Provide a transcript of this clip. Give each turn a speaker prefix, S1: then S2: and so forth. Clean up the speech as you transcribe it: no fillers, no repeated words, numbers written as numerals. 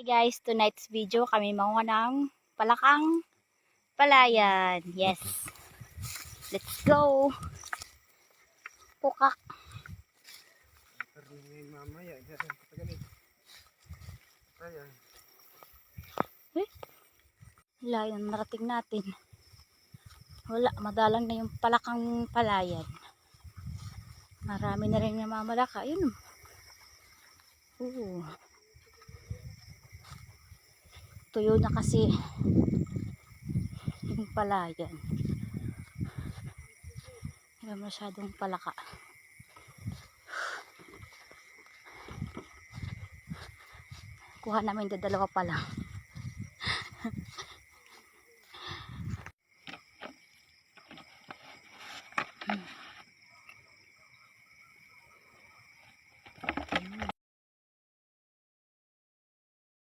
S1: Hi guys, tonight's video kami manguha ng palakang palayan. Yes. Let's go. Pukak. Layan narating natin. Wala, madalang na yung palakang palayan. Marami na rin namamalaka. Yun. Tuyo na kasi yung palayan. Wala masyadong palaka. Kuha namin dalawa pa lang.